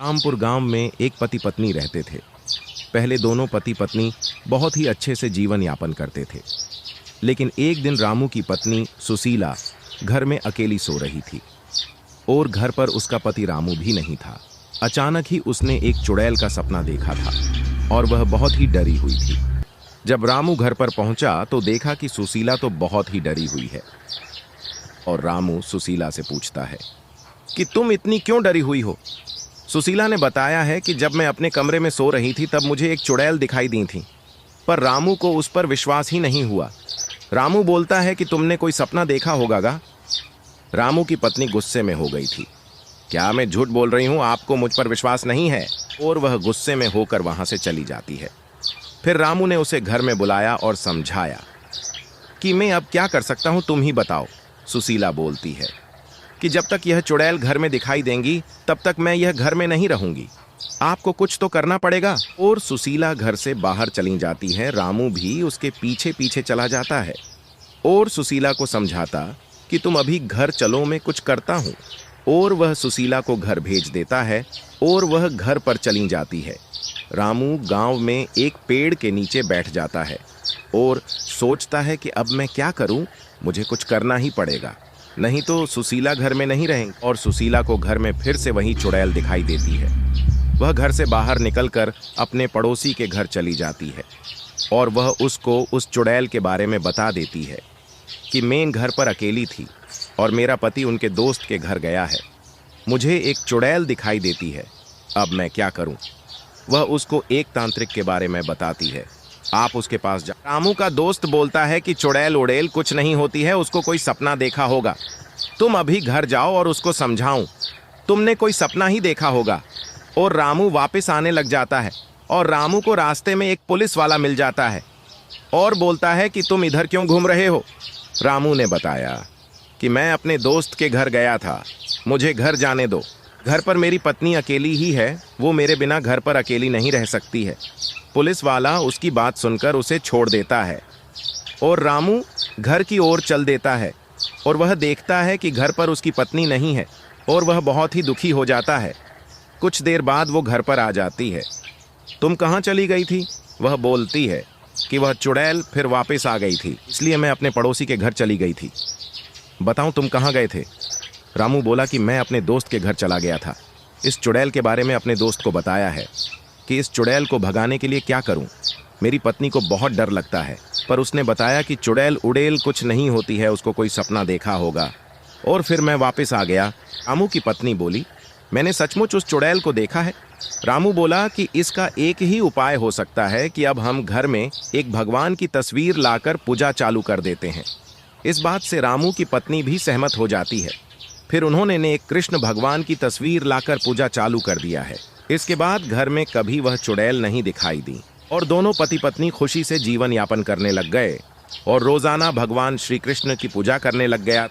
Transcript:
रामपुर गांव में एक पति पत्नी रहते थे। पहले दोनों पति पत्नी बहुत ही अच्छे से जीवन यापन करते थे, लेकिन एक दिन रामू की पत्नी सुशीला घर में अकेली सो रही थी और घर पर उसका पति रामू भी नहीं था। अचानक ही उसने एक चुड़ैल का सपना देखा था और वह बहुत ही डरी हुई थी। जब रामू घर पर पहुंचा तो देखा कि सुशीला तो बहुत ही डरी हुई है और रामू सुशीला से पूछता है कि तुम इतनी क्यों डरी हुई हो। सुशीला ने बताया है कि जब मैं अपने कमरे में सो रही थी तब मुझे एक चुड़ैल दिखाई दी थी, पर रामू को उस पर विश्वास ही नहीं हुआ। रामू बोलता है कि तुमने कोई सपना देखा होगा गा। रामू की पत्नी गुस्से में हो गई थी। क्या मैं झूठ बोल रही हूँ, आपको मुझ पर विश्वास नहीं है? और वह गुस्से में होकर वहां से चली जाती है। फिर रामू ने उसे घर में बुलाया और समझाया कि मैं अब क्या कर सकता हूँ, तुम ही बताओ। सुशीला बोलती है कि जब तक यह चुड़ैल घर में दिखाई देंगी तब तक मैं यह घर में नहीं रहूंगी, आपको कुछ तो करना पड़ेगा। और सुशीला घर से बाहर चली जाती है। रामू भी उसके पीछे पीछे चला जाता है और सुशीला को समझाता कि तुम अभी घर चलो, मैं कुछ करता हूँ। और वह सुशीला को घर भेज देता है और वह घर पर चली जाती है। रामू गांव में एक पेड़ के नीचे बैठ जाता है और सोचता है कि अब मैं क्या करूं, मुझे कुछ करना ही पड़ेगा, नहीं तो सुशीला घर में नहीं रहेंगी। और सुशीला को घर में फिर से वही चुड़ैल दिखाई देती है। वह घर से बाहर निकलकर अपने पड़ोसी के घर चली जाती है और वह उसको उस चुड़ैल के बारे में बता देती है कि मैं घर पर अकेली थी और मेरा पति उनके दोस्त के घर गया है, मुझे एक चुड़ैल दिखाई देती है, अब मैं क्या करूं। वह उसको एक तांत्रिक के बारे में बताती है, आप उसके पास जा। रामू का दोस्त बोलता है कि चुड़ैल उड़ैल कुछ नहीं होती है, उसको कोई सपना देखा होगा, तुम अभी घर जाओ और उसको समझाऊं, तुमने कोई सपना ही देखा होगा। और रामू वापस आने लग जाता है और रामू को रास्ते में एक पुलिस वाला मिल जाता है और बोलता है कि तुम इधर क्यों घूम रहे हो। रामू ने बताया कि मैं अपने दोस्त के घर गया था, मुझे घर जाने दो, घर पर मेरी पत्नी अकेली ही है, वो मेरे बिना घर पर अकेली नहीं रह सकती है। पुलिस वाला उसकी बात सुनकर उसे छोड़ देता है और रामू घर की ओर चल देता है और वह देखता है कि घर पर उसकी पत्नी नहीं है और वह बहुत ही दुखी हो जाता है। कुछ देर बाद वो घर पर आ जाती है। तुम कहाँ चली गई थी? वह बोलती है कि वह चुड़ैल फिर वापस आ गई थी, इसलिए मैं अपने पड़ोसी के घर चली गई थी। बताऊं तुम कहाँ गए थे? रामू बोला कि मैं अपने दोस्त के घर चला गया था। इस चुड़ैल के बारे में अपने दोस्त को बताया है कि इस चुड़ैल को भगाने के लिए क्या करूं। मेरी पत्नी को बहुत डर लगता है, पर उसने बताया कि चुड़ैल उड़ेल कुछ नहीं होती है, उसको कोई सपना देखा होगा। और फिर मैं वापस आ गया। रामू की पत्नी बोली, मैंने सचमुच उस चुड़ैल को देखा है। रामू बोला कि इसका एक ही उपाय हो सकता है कि अब हम घर में एक भगवान की तस्वीर लाकर पूजा चालू कर देते हैं। इस बात से रामू की पत्नी भी सहमत हो जाती है। फिर उन्होंने एक कृष्ण भगवान की तस्वीर लाकर पूजा चालू कर दिया है। इसके बाद घर में कभी वह चुड़ैल नहीं दिखाई दी और दोनों पति पत्नी खुशी से जीवन यापन करने लग गए और रोजाना भगवान श्री कृष्ण की पूजा करने लग गया।